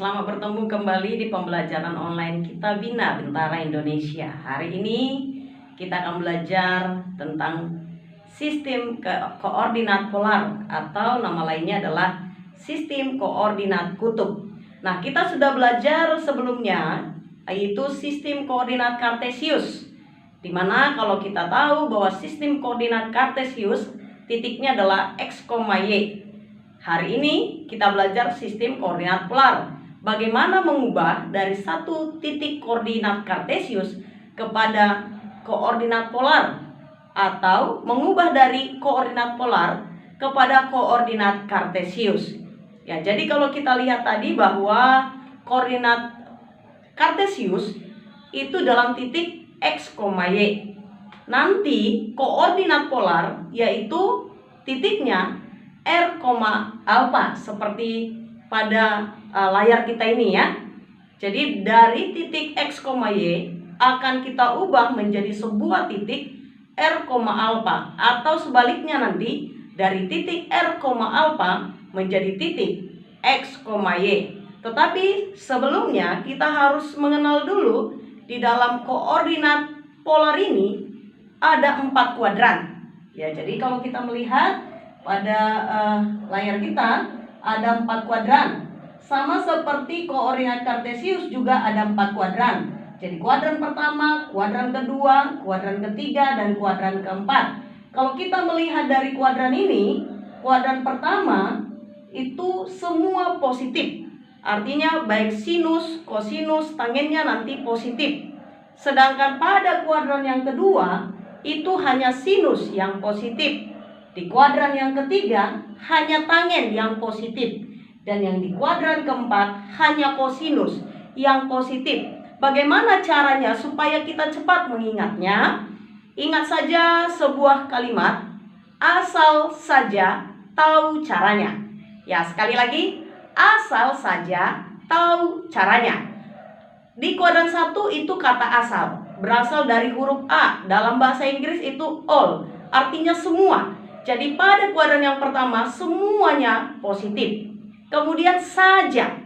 selamat bertemu kembali di pembelajaran online kita Bina Bintara Indonesia. Hari ini kita akan belajar tentang sistem koordinat polar atau nama lainnya adalah sistem koordinat kutub. Nah, kita sudah belajar sebelumnya yaitu sistem koordinat kartesius, di mana kalau kita tahu bahwa sistem koordinat kartesius titiknya adalah x, y. Hari ini kita belajar sistem koordinat polar. Bagaimana mengubah dari satu titik koordinat kartesius kepada koordinat polar, atau mengubah dari koordinat polar kepada koordinat kartesius. Ya, jadi kalau kita lihat tadi bahwa koordinat kartesius itu dalam titik x, y. Nanti koordinat polar yaitu titiknya R, alpha, seperti pada layar kita ini ya. Jadi dari titik X, Y akan kita ubah menjadi sebuah titik R, alpha, atau sebaliknya nanti dari titik R, alpha menjadi titik X, Y. Tetapi sebelumnya kita harus mengenal dulu di dalam koordinat polar ini ada 4 kuadran. Ya, jadi kalau kita melihat pada layar kita ada 4 kuadran. Sama seperti koordinat kartesius juga ada 4 kuadran. Jadi kuadran pertama, kuadran kedua, kuadran ketiga, dan kuadran keempat. Kalau kita melihat dari kuadran ini, kuadran pertama itu semua positif. Artinya baik sinus, kosinus, tangennya nanti positif. Sedangkan pada kuadran yang kedua itu hanya sinus yang positif. Di kuadran yang ketiga hanya tangen yang positif. Dan yang di kuadran keempat hanya kosinus yang positif. Bagaimana caranya supaya kita cepat mengingatnya? Ingat saja sebuah kalimat, asal saja tahu caranya. Ya, sekali lagi, asal saja tahu caranya. Di kuadran 1 itu kata asal, berasal dari huruf A. Dalam bahasa Inggris itu all, artinya semua. Jadi pada kuadran yang pertama semuanya positif. Kemudian saja.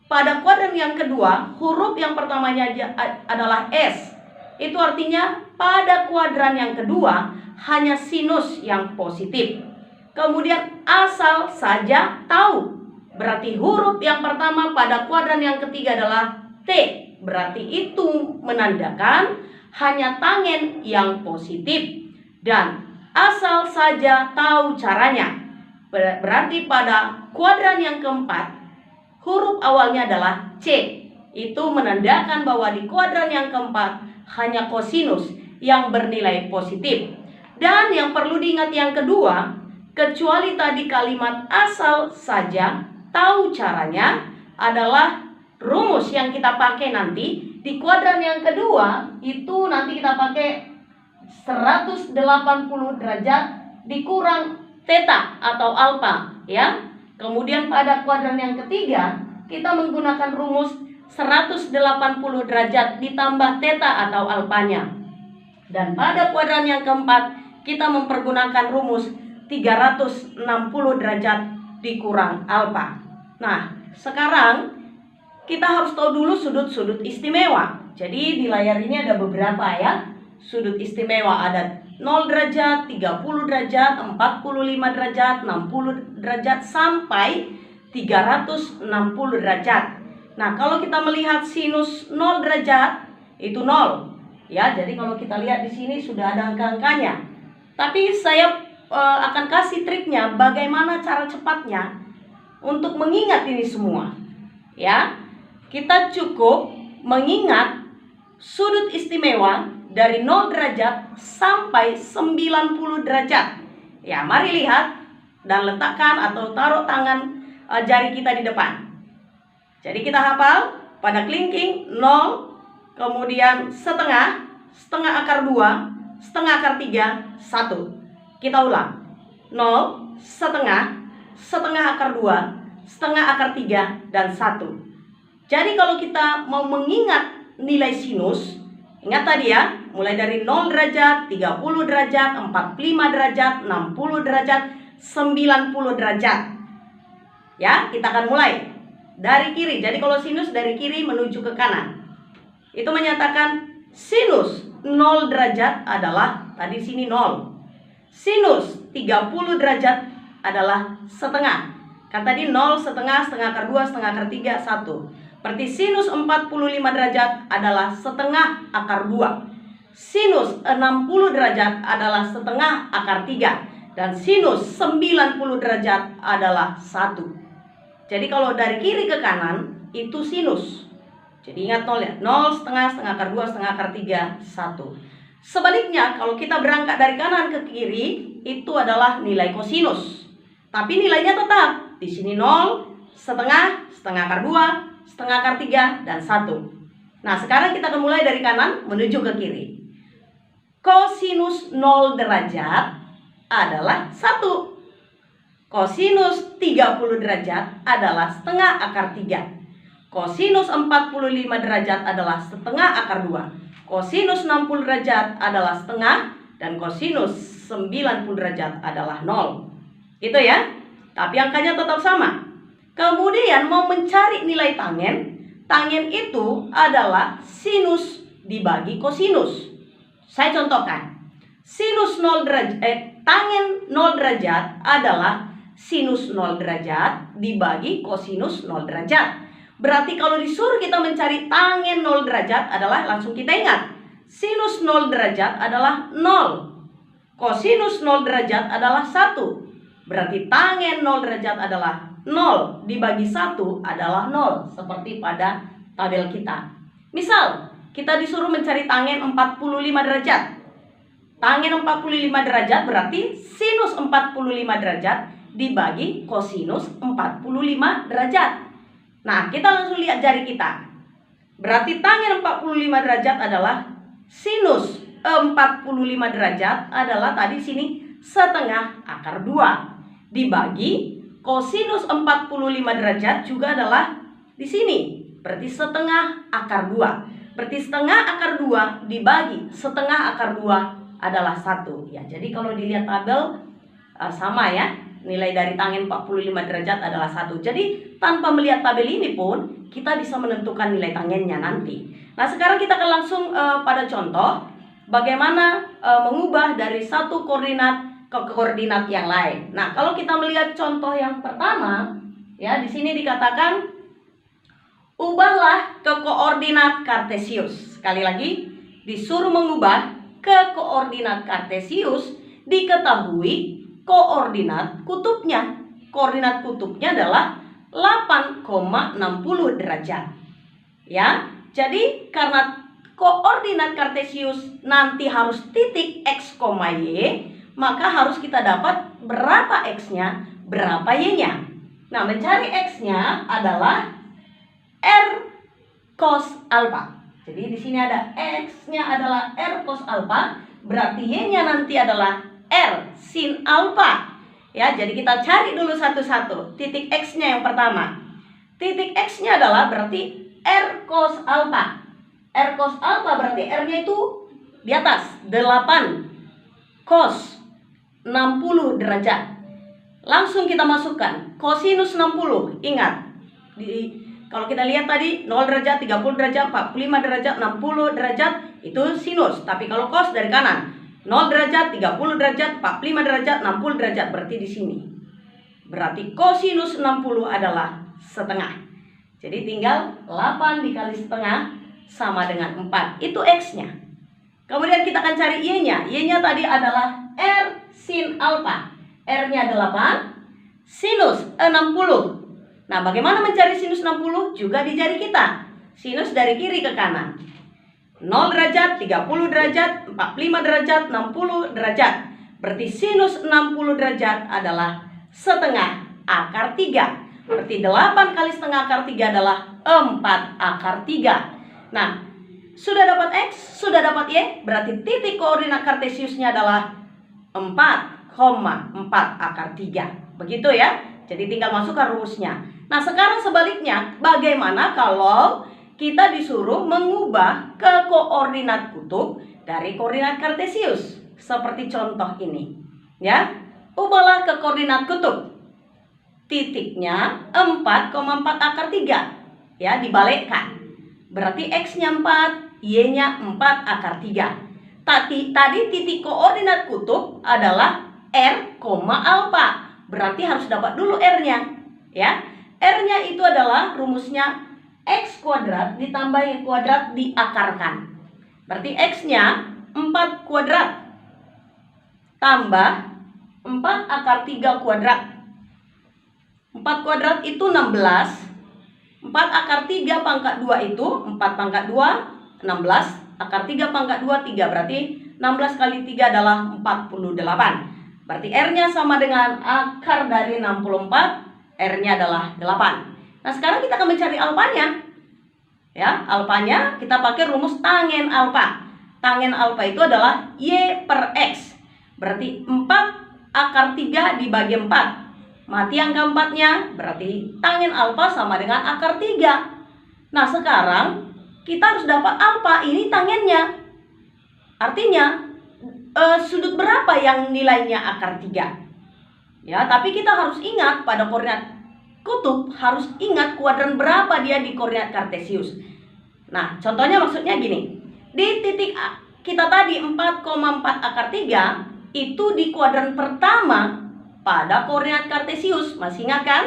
Pada kuadran yang kedua huruf yang pertamanya adalah S. Itu artinya pada kuadran yang kedua hanya sinus yang positif. Kemudian asal saja tahu. Berarti huruf yang pertama pada kuadran yang ketiga adalah T. Berarti itu menandakan hanya tangen yang positif. Dan asal saja tahu caranya. Berarti pada kuadran yang keempat huruf awalnya adalah C. Itu menandakan bahwa di kuadran yang keempat hanya kosinus yang bernilai positif. Dan yang perlu diingat yang kedua, kecuali tadi kalimat asal saja tahu caranya adalah rumus yang kita pakai nanti di kuadran yang kedua itu nanti kita pakai 180 derajat dikurang theta atau alpha ya. Kemudian pada kuadran yang ketiga kita menggunakan rumus 180 derajat ditambah theta atau alfanya. Dan pada kuadran yang keempat kita mempergunakan rumus 360 derajat dikurang alpha. Nah, sekarang kita harus tahu dulu sudut-sudut istimewa. Jadi di layar ini ada beberapa ya. Sudut istimewa ada 0 derajat, 30 derajat, 45 derajat, 60 derajat, sampai 360 derajat. Nah, kalau kita melihat sinus 0 derajat, itu 0. Ya, jadi kalau kita lihat di sini sudah ada angka-angkanya. Tapi saya akan kasih triknya bagaimana cara cepatnya untuk mengingat ini semua. Ya, kita cukup mengingat sudut istimewa dari 0 derajat sampai 90 derajat. Ya, mari lihat dan letakkan atau taruh tangan jari kita di depan. Jadi kita hafal pada kelingking 0, kemudian setengah, setengah akar 2, setengah akar 3, 1. Kita ulang. 0, setengah, setengah akar 2, setengah akar 3, dan 1. Jadi kalau kita mau mengingat nilai sinus, ingat tadi ya, mulai dari 0 derajat, 30 derajat, 45 derajat, 60 derajat, 90 derajat. Ya, kita akan mulai dari kiri. Jadi kalau sinus dari kiri menuju ke kanan, itu menyatakan sinus 0 derajat adalah tadi sini 0. Sinus 30 derajat adalah setengah. Kan tadi 0, setengah, setengah akar 2, setengah akar 3, 1. Berarti sinus 45 derajat adalah setengah akar 2. Sinus 60 derajat adalah setengah akar 3. Dan sinus 90 derajat adalah 1. Jadi kalau dari kiri ke kanan itu sinus. Jadi ingat 0 ya. 0, setengah, setengah akar 2, setengah akar 3, 1. Sebaliknya kalau kita berangkat dari kanan ke kiri itu adalah nilai kosinus. Tapi nilainya tetap. Di sini 0, setengah, setengah akar 2, setengah akar 3, dan 1. Nah sekarang kita akan mulai dari kanan menuju ke kiri. Kosinus 0 derajat adalah 1. Kosinus 30 derajat adalah setengah akar 3. Kosinus 45 derajat adalah setengah akar 2. Kosinus 60 derajat adalah setengah. Dan kosinus 90 derajat adalah 0. Gitu ya. Tapi angkanya tetap sama. Kemudian mau mencari nilai tangen. Tangen itu adalah sinus dibagi kosinus. Saya contohkan. Sinus 0 derajat, tangen 0 derajat adalah sinus 0 derajat dibagi kosinus 0 derajat. Berarti kalau disuruh kita mencari tangen 0 derajat adalah langsung kita ingat. Sinus 0 derajat adalah 0. Kosinus 0 derajat adalah 1. Berarti tangen 0 derajat adalah 0 dibagi 1 adalah 0. Seperti pada tabel kita. Misal, kita disuruh mencari tangen 45 derajat. Tangen 45 derajat berarti sinus 45 derajat dibagi kosinus 45 derajat. Nah, kita langsung lihat jari kita. Berarti tangen 45 derajat adalah sinus 45 derajat adalah tadi sini setengah akar 2. Dibagi kosinus 45 derajat juga adalah di sini. Berarti setengah akar 2. Berarti setengah akar 2 dibagi setengah akar 2 adalah 1. Ya, jadi kalau dilihat tabel sama ya. Nilai dari tangen 45 derajat adalah 1. Jadi tanpa melihat tabel ini pun kita bisa menentukan nilai tangennya nanti. Nah, sekarang kita akan langsung pada contoh bagaimana mengubah dari satu koordinat ke koordinat yang lain. Nah, kalau kita melihat contoh yang pertama, ya di sini dikatakan ubahlah ke koordinat kartesius. Sekali lagi, disuruh mengubah ke koordinat kartesius, diketahui koordinat kutubnya. Koordinat kutubnya adalah 8,60 derajat. Ya, jadi karena koordinat kartesius nanti harus titik x, y, maka harus kita dapat berapa x-nya, berapa y-nya. Nah, mencari x-nya adalah r cos alpha. Jadi di sini ada x-nya adalah r cos alpha, berarti y-nya nanti adalah r sin alpha. Ya, jadi kita cari dulu satu-satu. Titik x-nya yang pertama. Titik x-nya adalah berarti r cos alpha. R cos alpha berarti r-nya itu di atas 8 cos 60 derajat. Langsung kita masukkan kosinus 60. Ingat, kalau kita lihat tadi 0 derajat, 30 derajat, 45 derajat, 60 derajat itu sinus. Tapi kalau cos dari kanan 0 derajat, 30 derajat, 45 derajat, 60 derajat, berarti di sini. Berarti kosinus 60 adalah setengah. Jadi tinggal 8 dikali setengah sama dengan 4. Itu x-nya. Kemudian kita akan cari y-nya. Y-nya tadi adalah r sin alpha. R-nya 8, sinus 60. Nah, bagaimana mencari sinus 60? Juga di jari kita. Sinus dari kiri ke kanan. 0 derajat, 30 derajat, 45 derajat, 60 derajat. Berarti sinus 60 derajat adalah setengah akar 3. Berarti 8 kali setengah akar 3 adalah 4 akar 3. Nah, sudah dapat x, sudah dapat y, berarti titik koordinat kartesiusnya adalah 4,4 akar 3. Begitu ya. Jadi tinggal masukkan rumusnya. Nah, sekarang sebaliknya, bagaimana kalau kita disuruh mengubah ke koordinat kutub dari koordinat kartesius? Seperti contoh ini. Ya, ubahlah ke koordinat kutub. titiknya 4,4 akar 3. Ya, dibalikkan. Berarti X-nya 4, Y-nya 4 akar 3. Tadi titik koordinat kutub adalah R, alfa. Berarti harus dapat dulu R-nya. Ya, R-nya itu adalah rumusnya X kuadrat ditambah kuadrat diakarkan. Berarti X-nya 4 kuadrat tambah 4 akar 3 kuadrat. 4 kuadrat itu 16. 4 akar 3 pangkat 2 itu 4 pangkat 2, 16. Akar 3 pangkat 2, 3. Berarti 16 kali 3 adalah 48. Berarti R-nya sama dengan akar dari 64. R-nya adalah 8. Nah, sekarang kita akan mencari alfanya. Ya, alfanya kita pakai rumus tangen alfa. Tangen alfa itu adalah Y per X. Berarti 4 akar 3 dibagi 4. Mati angka 4-nya, berarti tangen alfa sama dengan akar 3. Nah, sekarang kita harus dapat alfa, ini tangennya. Artinya, sudut berapa yang nilainya akar 3? Ya, tapi kita harus ingat pada koordinat kutub, harus ingat kuadran berapa dia di koordinat kartesius. Nah, contohnya maksudnya gini. Di titik kita tadi 4,4 akar 3 itu di kuadran pertama pada koordinat kartesius. Masih ingat kan?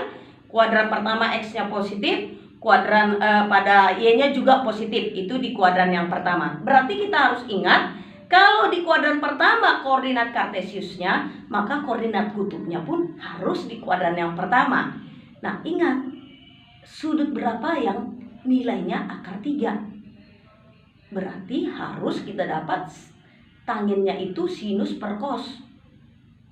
Kuadran pertama X-nya positif, kuadran pada Y-nya juga positif. Itu di kuadran yang pertama. Berarti kita harus ingat, kalau di kuadran pertama koordinat kartesiusnya, maka koordinat kutubnya pun harus di kuadran yang pertama. Nah, ingat, sudut berapa yang nilainya akar 3? Berarti harus kita dapat tangennya itu sinus per cos.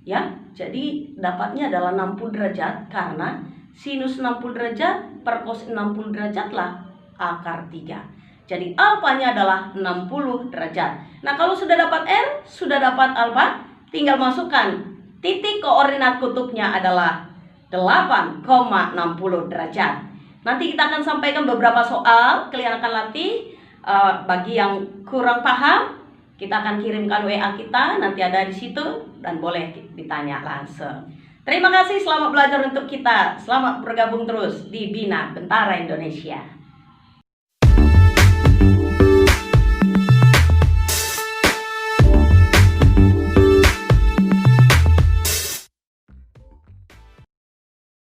Ya, jadi dapatnya adalah 60 derajat karena sinus 60 derajat per cos 60 derajat lah akar 3. Jadi alfanya adalah 60 derajat. Nah, kalau sudah dapat R, sudah dapat alfa, tinggal masukkan titik koordinat kutubnya adalah 8,60 derajat. Nanti kita akan sampaikan beberapa soal, kalian akan latih. Bagi yang kurang paham, kita akan kirimkan WA kita, nanti ada di situ dan boleh ditanya langsung. Terima kasih, selamat belajar untuk kita. Selamat bergabung terus di Bina Bentara Indonesia.